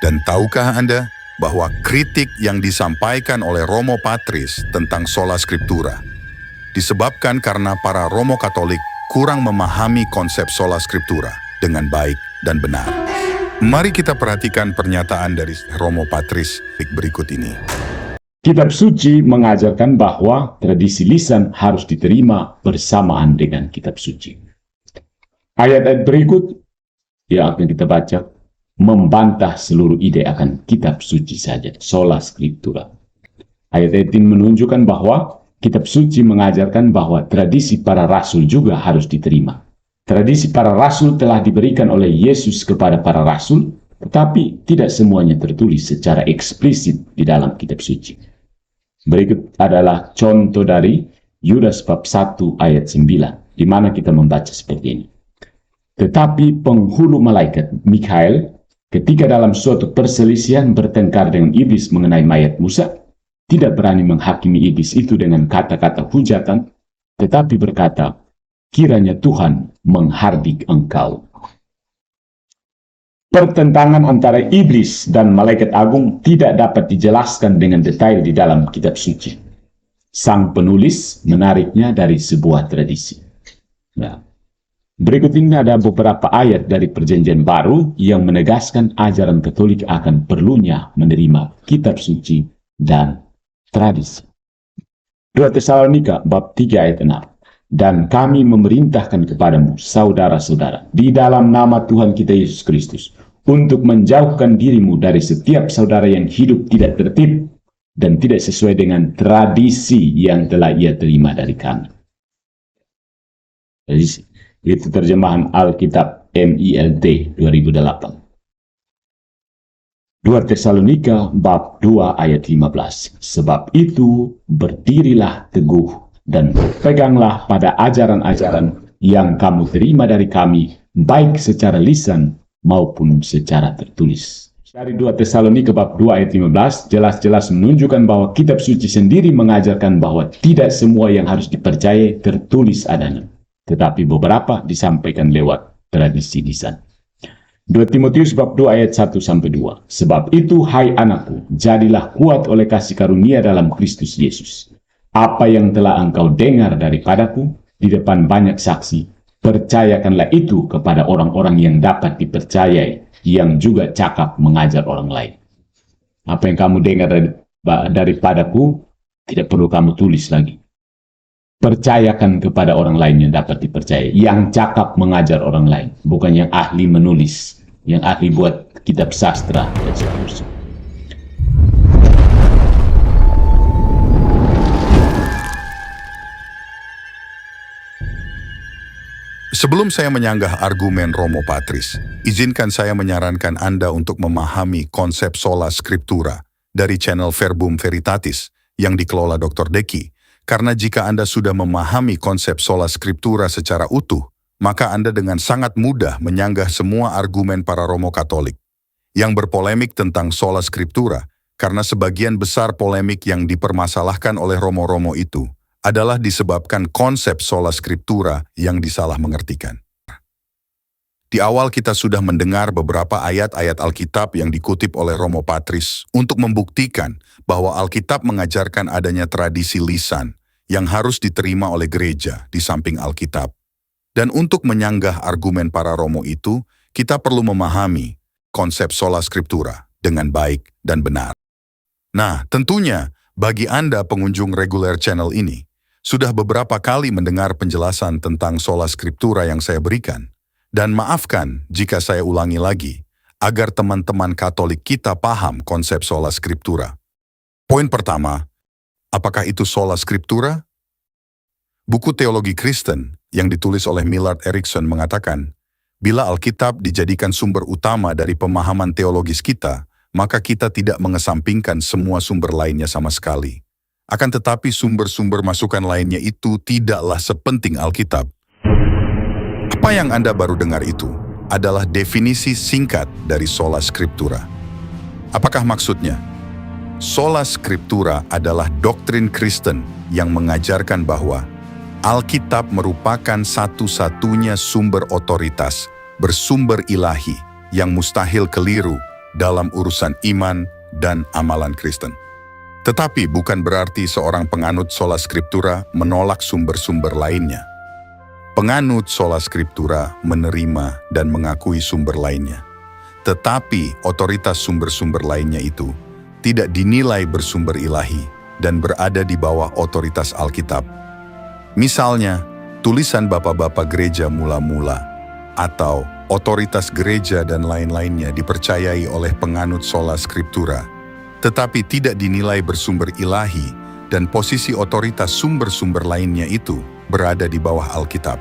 Dan tahukah Anda bahwa kritik yang disampaikan oleh Romo Patris tentang sola scriptura disebabkan karena para Romo Katolik kurang memahami konsep sola scriptura dengan baik dan benar. Mari kita perhatikan pernyataan dari Romo Patris berikut ini. Kitab suci mengajarkan bahwa tradisi lisan harus diterima bersamaan dengan kitab suci. Ayat-ayat berikut yang akan kita baca membantah seluruh ide akan kitab suci saja, sola scriptura. Ayat-ayat ini menunjukkan bahwa kitab suci mengajarkan bahwa tradisi para rasul juga harus diterima. Tradisi para rasul telah diberikan oleh Yesus kepada para rasul, tetapi tidak semuanya tertulis secara eksplisit di dalam kitab suci. Berikut adalah contoh dari Yudas bab 1 ayat 9, di mana kita membaca seperti ini. Tetapi penghulu malaikat Mikael ketika dalam suatu perselisihan bertengkar dengan iblis mengenai mayat Musa, tidak berani menghakimi iblis itu dengan kata-kata hujatan, tetapi berkata, kiranya Tuhan menghardik engkau. Pertentangan antara iblis dan malaikat agung tidak dapat dijelaskan dengan detail di dalam kitab suci. Sang penulis menariknya dari sebuah tradisi. Nah, berikut ini ada beberapa ayat dari Perjanjian Baru yang menegaskan ajaran Katolik akan perlunya menerima kitab suci dan tradisi. 2 Tesalonika bab 3 ayat 6. Dan kami memerintahkan kepadamu, saudara-saudara, di dalam nama Tuhan kita Yesus Kristus, untuk menjauhkan dirimu dari setiap saudara yang hidup tidak tertib dan tidak sesuai dengan tradisi yang telah ia terima dari kami. Tradisi. Itu terjemahan Alkitab MILT 2008. 2 Tesalonika bab 2 ayat 15. Sebab itu berdirilah teguh dan berpeganglah pada ajaran-ajaran yang kamu terima dari kami, baik secara lisan maupun secara tertulis. Dari 2 Tesalonika bab 2 ayat 15 jelas-jelas menunjukkan bahwa kitab suci sendiri mengajarkan bahwa tidak semua yang harus dipercayai tertulis adanya, tetapi beberapa disampaikan lewat tradisi lisan. 2 Timotius bab 2 ayat 1-2. Sebab itu, hai anakku, jadilah kuat oleh kasih karunia dalam Kristus Yesus. Apa yang telah engkau dengar daripadaku di depan banyak saksi, percayakanlah itu kepada orang-orang yang dapat dipercayai, yang juga cakap mengajar orang lain. Apa yang kamu dengar daripadaku tidak perlu kamu tulis lagi. Percayakan kepada orang lain yang dapat dipercayai, yang cakap mengajar orang lain, bukan yang ahli menulis, yang ahli buat kitab sastra dan seterusnya. Sebelum saya menyanggah argumen Romo Patris, izinkan saya menyarankan Anda untuk memahami konsep sola scriptura dari channel Verbum Veritatis yang dikelola Dr. Deki. Karena jika Anda sudah memahami konsep sola scriptura secara utuh, maka Anda dengan sangat mudah menyanggah semua argumen para Romo Katolik yang berpolemik tentang sola scriptura, karena sebagian besar polemik yang dipermasalahkan oleh Romo-Romo itu adalah disebabkan konsep sola scriptura yang disalah mengertikan. Di awal kita sudah mendengar beberapa ayat-ayat Alkitab yang dikutip oleh Romo Patris untuk membuktikan bahwa Alkitab mengajarkan adanya tradisi lisan yang harus diterima oleh gereja di samping Alkitab. Dan untuk menyanggah argumen para Romo itu, kita perlu memahami konsep sola scriptura dengan baik dan benar. Nah, tentunya bagi Anda pengunjung reguler channel ini, sudah beberapa kali mendengar penjelasan tentang sola scriptura yang saya berikan. Dan maafkan jika saya ulangi lagi, agar teman-teman Katolik kita paham konsep sola scriptura. Poin pertama, apakah itu sola scriptura? Buku Teologi Kristen yang ditulis oleh Millard Erickson mengatakan, bila Alkitab dijadikan sumber utama dari pemahaman teologis kita, maka kita tidak mengesampingkan semua sumber lainnya sama sekali. Akan tetapi sumber-sumber masukan lainnya itu tidaklah sepenting Alkitab. Apa yang Anda baru dengar itu adalah definisi singkat dari sola scriptura. Apakah maksudnya? Sola scriptura adalah doktrin Kristen yang mengajarkan bahwa Alkitab merupakan satu-satunya sumber otoritas bersumber ilahi yang mustahil keliru dalam urusan iman dan amalan Kristen. Tetapi bukan berarti seorang penganut sola scriptura menolak sumber-sumber lainnya. Penganut sola scriptura menerima dan mengakui sumber lainnya. Tetapi otoritas sumber-sumber lainnya itu tidak dinilai bersumber ilahi dan berada di bawah otoritas Alkitab. Misalnya, tulisan bapak-bapak gereja mula-mula atau otoritas gereja dan lain-lainnya dipercayai oleh penganut sola scriptura, tetapi tidak dinilai bersumber ilahi dan posisi otoritas sumber-sumber lainnya itu berada di bawah Alkitab.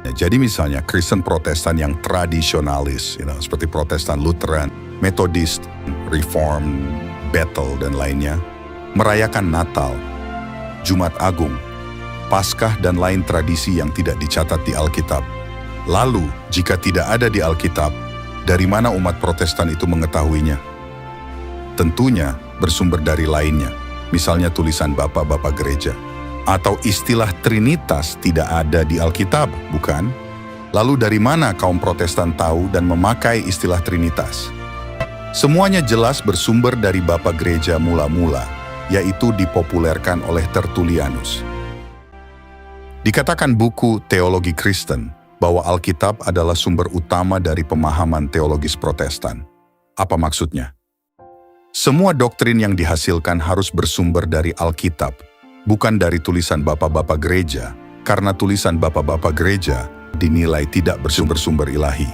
Jadi misalnya Kristen Protestan yang tradisionalis, seperti Protestan Lutheran, Methodist, Reformed, Bethel, dan lainnya, merayakan Natal, Jumat Agung, Paskah, dan lain tradisi yang tidak dicatat di Alkitab. Lalu, jika tidak ada di Alkitab, dari mana umat Protestan itu mengetahuinya? Tentunya bersumber dari lainnya, misalnya tulisan bapak-bapak gereja. Atau istilah Trinitas tidak ada di Alkitab, bukan? Lalu dari mana kaum Protestan tahu dan memakai istilah Trinitas? Semuanya jelas bersumber dari bapak gereja mula-mula, yaitu dipopulerkan oleh Tertullianus. Dikatakan buku Teologi Kristen bahwa Alkitab adalah sumber utama dari pemahaman teologis Protestan. Apa maksudnya? Semua doktrin yang dihasilkan harus bersumber dari Alkitab, bukan dari tulisan bapak-bapak gereja, karena tulisan bapak-bapak gereja dinilai tidak bersumber-sumber ilahi.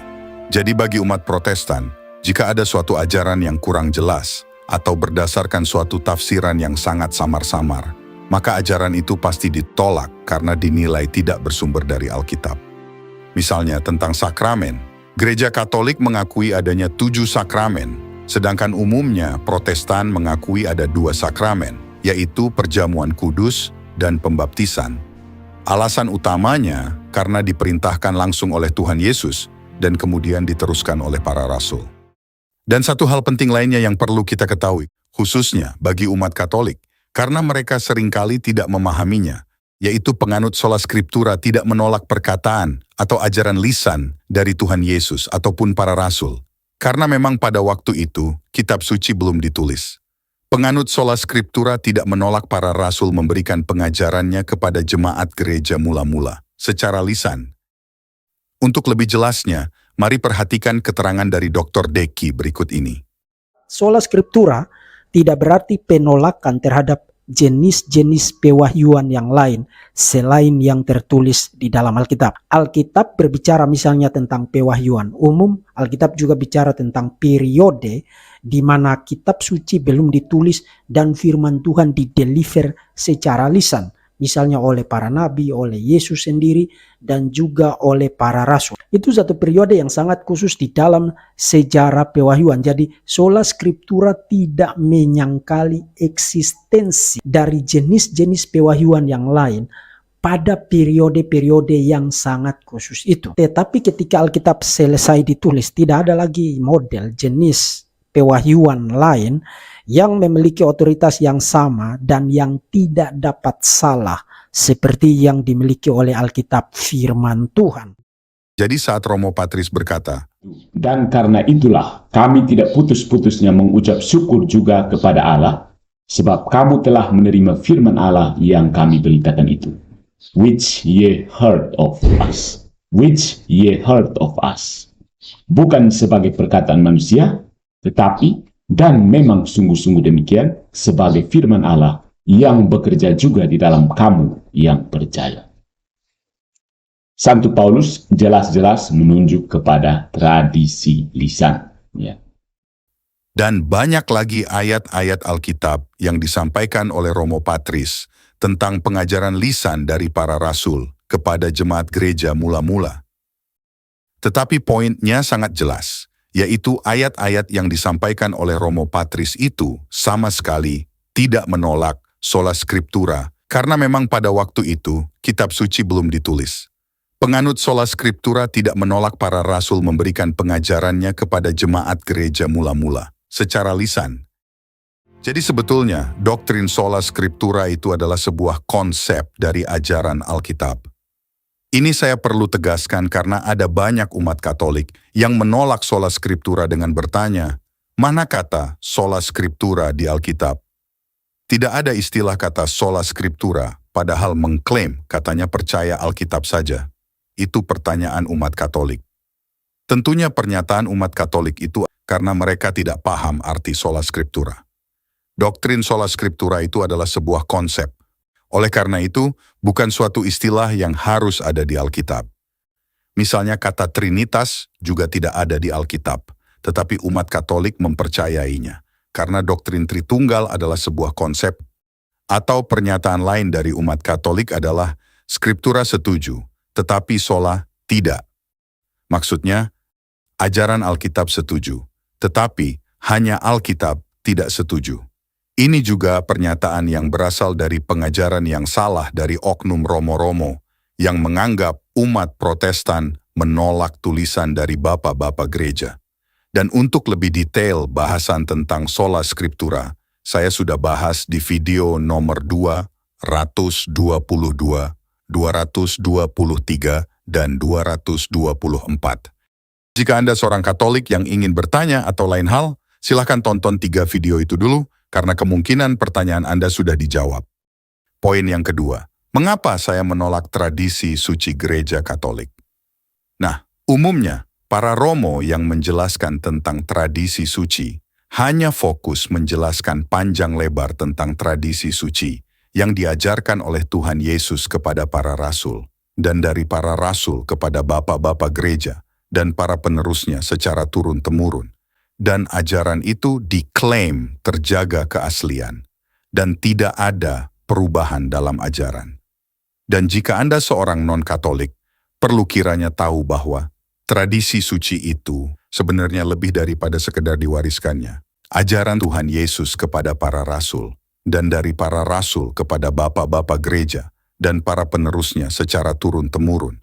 Jadi bagi umat Protestan, jika ada suatu ajaran yang kurang jelas atau berdasarkan suatu tafsiran yang sangat samar-samar, maka ajaran itu pasti ditolak karena dinilai tidak bersumber dari Alkitab. Misalnya tentang sakramen, Gereja Katolik mengakui adanya 7 sakramen, sedangkan umumnya Protestan mengakui ada 2 sakramen, yaitu perjamuan kudus dan pembaptisan. Alasan utamanya karena diperintahkan langsung oleh Tuhan Yesus dan kemudian diteruskan oleh para rasul. Dan satu hal penting lainnya yang perlu kita ketahui, khususnya bagi umat Katolik, karena mereka seringkali tidak memahaminya, yaitu penganut sola scriptura tidak menolak perkataan atau ajaran lisan dari Tuhan Yesus ataupun para rasul, karena memang pada waktu itu kitab suci belum ditulis. Penganut sola scriptura tidak menolak para rasul memberikan pengajarannya kepada jemaat gereja mula-mula secara lisan. Untuk lebih jelasnya, mari perhatikan keterangan dari Dr. Deki berikut ini. Sola scriptura tidak berarti penolakan terhadap jenis-jenis pewahyuan yang lain selain yang tertulis di dalam Alkitab. Alkitab berbicara misalnya tentang pewahyuan umum, Alkitab juga bicara tentang periode di mana kitab suci belum ditulis dan firman Tuhan dideliver secara lisan, misalnya oleh para nabi, oleh Yesus sendiri, dan juga oleh para rasul. Itu satu periode yang sangat khusus di dalam sejarah pewahyuan. Jadi sola scriptura tidak menyangkali eksistensi dari jenis-jenis pewahyuan yang lain pada periode-periode yang sangat khusus itu. Tetapi ketika Alkitab selesai ditulis, tidak ada lagi model jenis pewahyuan lain yang memiliki otoritas yang sama dan yang tidak dapat salah seperti yang dimiliki oleh Alkitab firman Tuhan. Jadi saat Romo Patris berkata, Dan karena itulah kami tidak putus-putusnya mengucap syukur juga kepada Allah, sebab kamu telah menerima firman Allah yang kami beritakan itu, which ye heard of us. Which ye heard of us. Bukan sebagai perkataan manusia, tetapi dan memang sungguh-sungguh demikian sebagai firman Allah yang bekerja juga di dalam kamu yang percaya. Santo Paulus jelas-jelas menunjuk kepada tradisi lisan. Ya. dan banyak lagi ayat-ayat Alkitab yang disampaikan oleh Romo Patris tentang pengajaran lisan dari para rasul kepada jemaat gereja mula-mula. Tetapi poinnya sangat jelas, yaitu ayat-ayat yang disampaikan oleh Romo Patris itu sama sekali tidak menolak sola scriptura, karena memang pada waktu itu kitab suci belum ditulis. Penganut sola scriptura tidak menolak para rasul memberikan pengajarannya kepada jemaat gereja mula-mula secara lisan. Jadi sebetulnya doktrin sola scriptura itu adalah sebuah konsep dari ajaran Alkitab. Ini saya perlu tegaskan karena ada banyak umat Katolik yang menolak sola scriptura dengan bertanya, Mana kata sola scriptura di Alkitab? Tidak ada istilah kata sola scriptura, padahal mengklaim katanya percaya Alkitab saja. Itu pertanyaan umat Katolik. Tentunya pernyataan umat Katolik itu karena mereka tidak paham arti sola scriptura. Doktrin sola scriptura itu adalah sebuah konsep. Oleh karena itu, bukan suatu istilah yang harus ada di Alkitab. Misalnya kata Trinitas juga tidak ada di Alkitab, tetapi umat Katolik mempercayainya, karena doktrin Tritunggal adalah sebuah konsep, atau pernyataan lain dari umat Katolik adalah Skriptura setuju, tetapi sola tidak. Maksudnya, ajaran Alkitab setuju, tetapi hanya Alkitab tidak setuju. Ini juga pernyataan yang berasal dari pengajaran yang salah dari oknum Romo-Romo yang menganggap umat Protestan menolak tulisan dari bapak-bapak gereja. Dan untuk lebih detail bahasan tentang sola scriptura, saya sudah bahas di video nomor 222, 223, dan 224. Jika Anda seorang Katolik yang ingin bertanya atau lain hal, silakan tonton 3 video itu dulu, karena kemungkinan pertanyaan Anda sudah dijawab. Poin yang kedua, mengapa saya menolak tradisi suci gereja Katolik? Nah, umumnya, para Romo yang menjelaskan tentang tradisi suci hanya fokus menjelaskan panjang lebar tentang tradisi suci yang diajarkan oleh Tuhan Yesus kepada para rasul, dan dari para rasul kepada bapak-bapak gereja, dan para penerusnya secara turun-temurun. Dan ajaran itu diklaim terjaga keaslian, dan tidak ada perubahan dalam ajaran. Dan jika Anda seorang non-Katolik, perlu kiranya tahu bahwa tradisi suci itu sebenarnya lebih daripada sekedar diwariskannya. Ajaran Tuhan Yesus kepada para rasul, dan dari para rasul kepada bapak-bapak gereja, dan para penerusnya secara turun-temurun.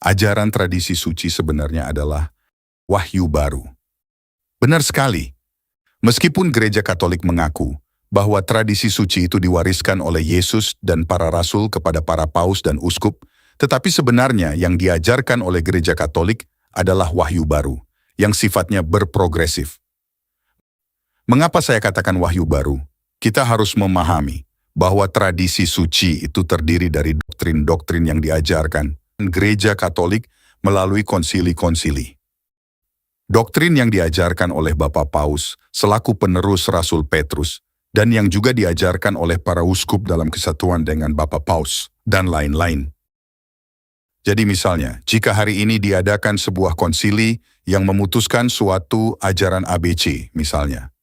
Ajaran tradisi suci sebenarnya adalah wahyu baru. Benar sekali. Meskipun gereja Katolik mengaku bahwa tradisi suci itu diwariskan oleh Yesus dan para rasul kepada para paus dan uskup, tetapi sebenarnya yang diajarkan oleh gereja Katolik adalah wahyu baru, yang sifatnya berprogresif. Mengapa saya katakan wahyu baru? Kita harus memahami bahwa tradisi suci itu terdiri dari doktrin-doktrin yang diajarkan gereja Katolik melalui konsili-konsili. Doktrin yang diajarkan oleh Bapak Paus selaku penerus Rasul Petrus dan yang juga diajarkan oleh para uskup dalam kesatuan dengan Bapak Paus dan lain-lain. Jadi misalnya, jika hari ini diadakan sebuah konsili yang memutuskan suatu ajaran ABC misalnya,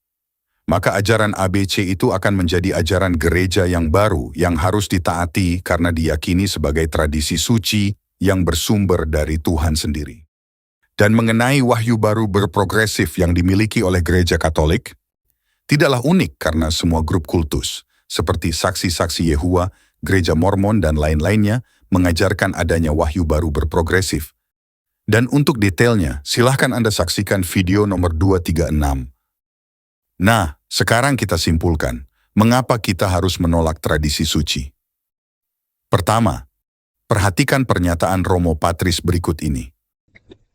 maka ajaran ABC itu akan menjadi ajaran gereja yang baru yang harus ditaati karena diyakini sebagai tradisi suci yang bersumber dari Tuhan sendiri. Dan mengenai wahyu baru berprogresif yang dimiliki oleh gereja Katolik, tidaklah unik karena semua grup kultus, seperti saksi-saksi Yehua, gereja Mormon, dan lain-lainnya, mengajarkan adanya wahyu baru berprogresif. Dan untuk detailnya, silahkan Anda saksikan video nomor 236. Nah, sekarang kita simpulkan, mengapa kita harus menolak tradisi suci. Pertama, perhatikan pernyataan Romo Patris berikut ini.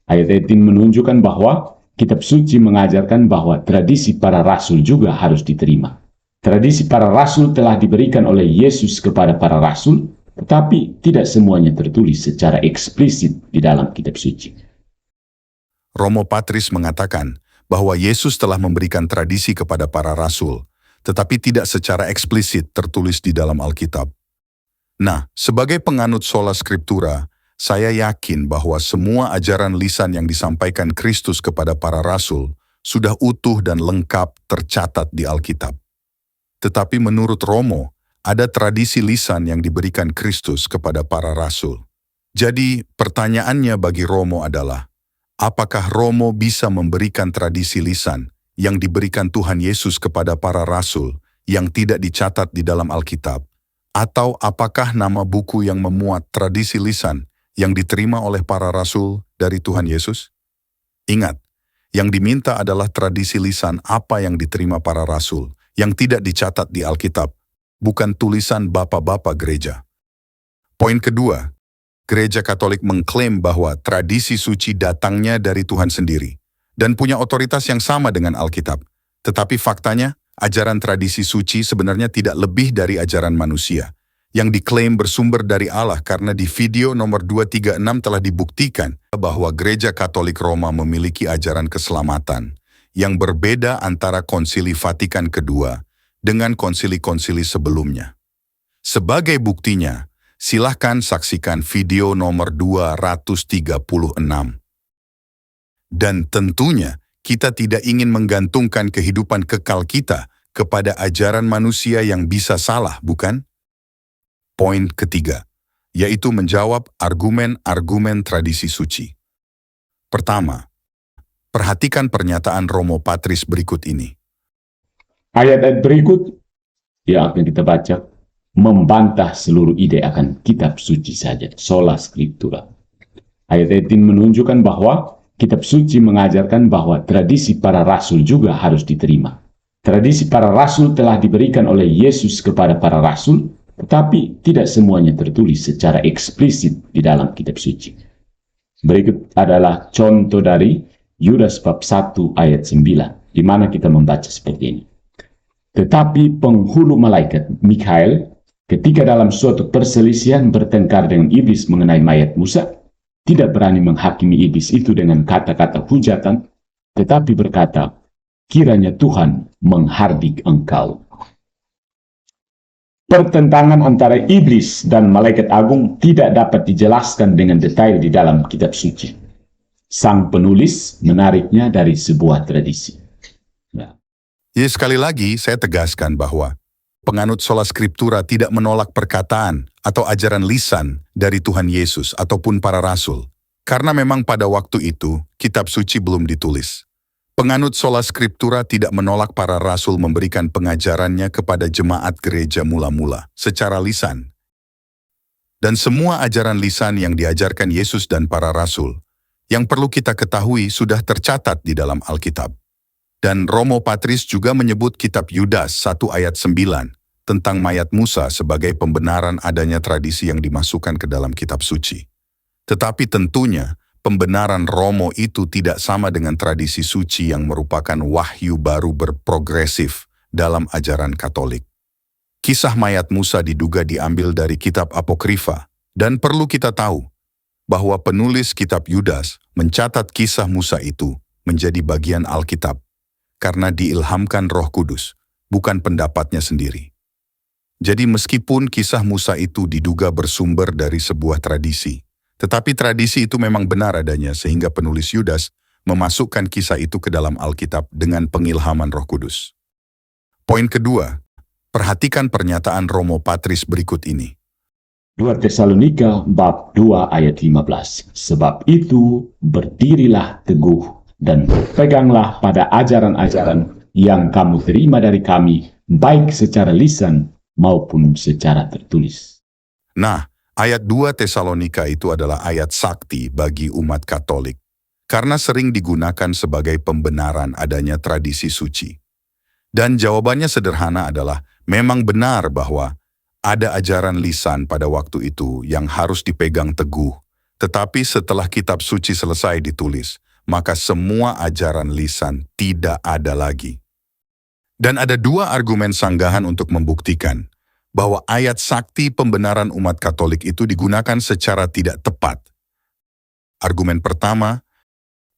Ayat 18 menunjukkan bahwa kitab suci mengajarkan bahwa tradisi para rasul juga harus diterima. Tradisi para rasul telah diberikan oleh Yesus kepada para rasul, tetapi tidak semuanya tertulis secara eksplisit di dalam kitab suci. Romo Patris mengatakan bahwa Yesus telah memberikan tradisi kepada para rasul, tetapi tidak secara eksplisit tertulis di dalam Alkitab. Nah, sebagai penganut sola scriptura, saya yakin bahwa semua ajaran lisan yang disampaikan Kristus kepada para rasul sudah utuh dan lengkap tercatat di Alkitab. Tetapi menurut Romo, ada tradisi lisan yang diberikan Kristus kepada para rasul. Jadi, pertanyaannya bagi Romo adalah, apakah Romo bisa memberikan tradisi lisan yang diberikan Tuhan Yesus kepada para rasul yang tidak dicatat di dalam Alkitab? Atau apakah nama buku yang memuat tradisi lisan yang diterima oleh para rasul dari Tuhan Yesus? Ingat, yang diminta adalah tradisi lisan apa yang diterima para rasul, yang tidak dicatat di Alkitab, bukan tulisan bapak-bapak gereja. Poin kedua, gereja Katolik mengklaim bahwa tradisi suci datangnya dari Tuhan sendiri, dan punya otoritas yang sama dengan Alkitab. Tetapi faktanya, ajaran tradisi suci sebenarnya tidak lebih dari ajaran manusia, yang diklaim bersumber dari Allah karena di video nomor 236 telah dibuktikan bahwa Gereja Katolik Roma memiliki ajaran keselamatan yang berbeda antara Konsili Vatikan II dengan konsili-konsili sebelumnya. Sebagai buktinya, silahkan saksikan video nomor 236. Dan tentunya, kita tidak ingin menggantungkan kehidupan kekal kita kepada ajaran manusia yang bisa salah, bukan? Poin ketiga, yaitu menjawab argumen-argumen tradisi suci. Pertama, perhatikan pernyataan Romo Patris berikut ini. Ayat-ayat berikut yang akan kita baca membantah seluruh ide akan kitab suci saja, sola scriptura. Ayat-ayat ini menunjukkan bahwa kitab suci mengajarkan bahwa tradisi para rasul juga harus diterima. Tradisi para rasul telah diberikan oleh Yesus kepada para rasul, tetapi tidak semuanya tertulis secara eksplisit di dalam kitab suci. Berikut adalah contoh dari Yudas bab 1 ayat 9, di mana kita membaca seperti ini. Tetapi penghulu malaikat Mikael, ketika dalam suatu perselisihan bertengkar dengan iblis mengenai mayat Musa, tidak berani menghakimi iblis itu dengan kata-kata hujatan, tetapi berkata, kiranya Tuhan menghardik engkau. Pertentangan antara iblis dan malaikat agung tidak dapat dijelaskan dengan detail di dalam kitab suci. Sang penulis menariknya dari sebuah tradisi. Ya, sekali lagi saya tegaskan bahwa penganut sola scriptura tidak menolak perkataan atau ajaran lisan dari Tuhan Yesus ataupun para rasul, karena memang pada waktu itu kitab suci belum ditulis. Penganut sola scriptura tidak menolak para rasul memberikan pengajarannya kepada jemaat gereja mula-mula secara lisan. Dan semua ajaran lisan yang diajarkan Yesus dan para rasul, yang perlu kita ketahui sudah tercatat di dalam Alkitab. Dan Romo Patris juga menyebut kitab Yudas 1 ayat 9 tentang mayat Musa sebagai pembenaran adanya tradisi yang dimasukkan ke dalam kitab suci. Tetapi tentunya, pembenaran Romo itu tidak sama dengan tradisi suci yang merupakan wahyu baru berprogresif dalam ajaran Katolik. Kisah mayat Musa diduga diambil dari kitab Apokrifa, dan perlu kita tahu bahwa penulis kitab Yudas mencatat kisah Musa itu menjadi bagian Alkitab karena diilhamkan Roh Kudus, bukan pendapatnya sendiri. Jadi meskipun kisah Musa itu diduga bersumber dari sebuah tradisi, tetapi tradisi itu memang benar adanya sehingga penulis Yudas memasukkan kisah itu ke dalam Alkitab dengan pengilhaman Roh Kudus. Poin kedua, perhatikan pernyataan Romo Patris berikut ini. 2 Tesalonika bab 2 ayat 15. Sebab itu berdirilah teguh dan berpeganglah pada ajaran-ajaran yang kamu terima dari kami, baik secara lisan maupun secara tertulis. Nah, ayat 2 Tesalonika itu adalah ayat sakti bagi umat Katolik, karena sering digunakan sebagai pembenaran adanya tradisi suci. Dan jawabannya sederhana adalah, memang benar bahwa ada ajaran lisan pada waktu itu yang harus dipegang teguh, tetapi setelah kitab suci selesai ditulis, maka semua ajaran lisan tidak ada lagi. Dan ada dua argumen sanggahan untuk membuktikan bahwa ayat sakti pembenaran umat Katolik itu digunakan secara tidak tepat. Argumen pertama,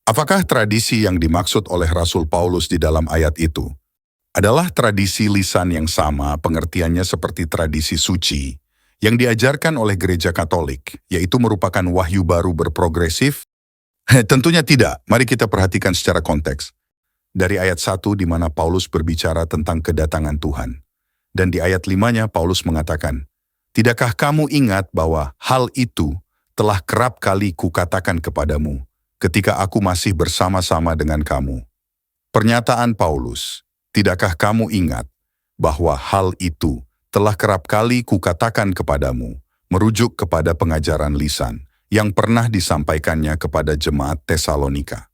apakah tradisi yang dimaksud oleh Rasul Paulus di dalam ayat itu adalah tradisi lisan yang sama pengertiannya seperti tradisi suci yang diajarkan oleh gereja Katolik, yaitu merupakan wahyu baru berprogresif? Tentunya tidak. Mari kita perhatikan secara konteks. Dari ayat 1 di mana Paulus berbicara tentang kedatangan Tuhan. Dan di ayat 5-nya Paulus mengatakan, tidakkah kamu ingat bahwa hal itu telah kerap kali kukatakan kepadamu ketika aku masih bersama-sama dengan kamu. Pernyataan Paulus, tidakkah kamu ingat bahwa hal itu telah kerap kali kukatakan kepadamu, merujuk kepada pengajaran lisan yang pernah disampaikannya kepada jemaat Tesalonika.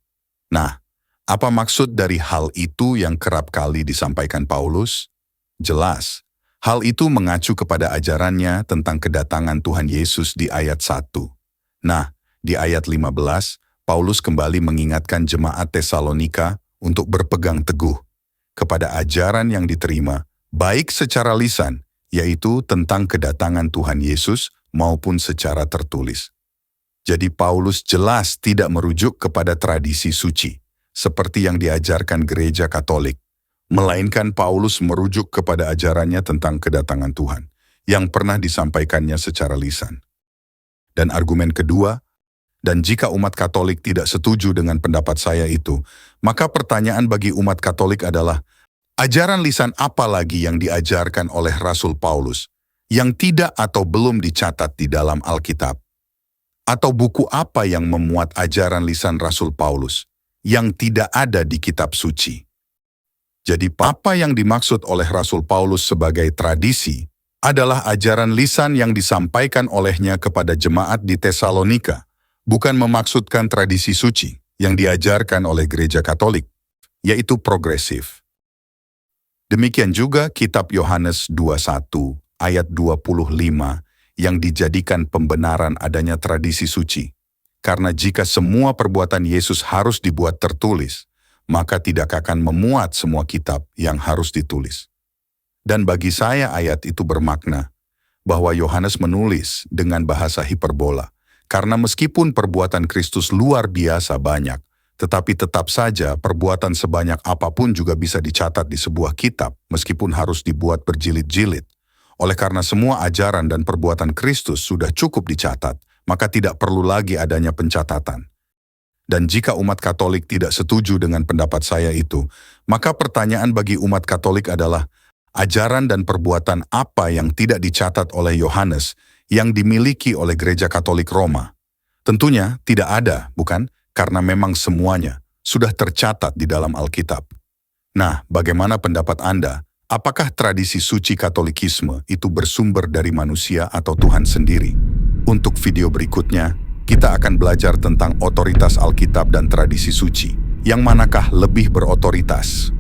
Nah, apa maksud dari hal itu yang kerap kali disampaikan Paulus? Jelas, hal itu mengacu kepada ajarannya tentang kedatangan Tuhan Yesus di ayat 1. Nah, di ayat 15, Paulus kembali mengingatkan jemaat Tesalonika untuk berpegang teguh kepada ajaran yang diterima, baik secara lisan, yaitu tentang kedatangan Tuhan Yesus, maupun secara tertulis. Jadi Paulus jelas tidak merujuk kepada tradisi suci, seperti yang diajarkan gereja Katolik, melainkan Paulus merujuk kepada ajarannya tentang kedatangan Tuhan, yang pernah disampaikannya secara lisan. Dan argumen kedua, dan jika umat Katolik tidak setuju dengan pendapat saya itu, maka pertanyaan bagi umat Katolik adalah, ajaran lisan apa lagi yang diajarkan oleh Rasul Paulus, yang tidak atau belum dicatat di dalam Alkitab? Atau buku apa yang memuat ajaran lisan Rasul Paulus, yang tidak ada di kitab suci? Jadi apa yang dimaksud oleh Rasul Paulus sebagai tradisi adalah ajaran lisan yang disampaikan olehnya kepada jemaat di Tesalonika, bukan memaksudkan tradisi suci yang diajarkan oleh gereja Katolik, yaitu progresif. Demikian juga kitab Yohanes 21 ayat 25 yang dijadikan pembenaran adanya tradisi suci. Karena jika semua perbuatan Yesus harus dibuat tertulis, maka tidak akan memuat semua kitab yang harus ditulis. Dan bagi saya ayat itu bermakna bahwa Yohanes menulis dengan bahasa hiperbola, karena meskipun perbuatan Kristus luar biasa banyak, tetapi tetap saja perbuatan sebanyak apapun juga bisa dicatat di sebuah kitab, meskipun harus dibuat berjilid-jilid. Oleh karena semua ajaran dan perbuatan Kristus sudah cukup dicatat, maka tidak perlu lagi adanya pencatatan. Dan jika umat Katolik tidak setuju dengan pendapat saya itu, maka pertanyaan bagi umat Katolik adalah, ajaran dan perbuatan apa yang tidak dicatat oleh Yohanes yang dimiliki oleh Gereja Katolik Roma? Tentunya tidak ada, bukan? Karena memang semuanya sudah tercatat di dalam Alkitab. Nah, bagaimana pendapat Anda? Apakah tradisi suci Katolikisme itu bersumber dari manusia atau Tuhan sendiri? Untuk video berikutnya, kita akan belajar tentang otoritas Alkitab dan tradisi suci. Yang manakah lebih berotoritas?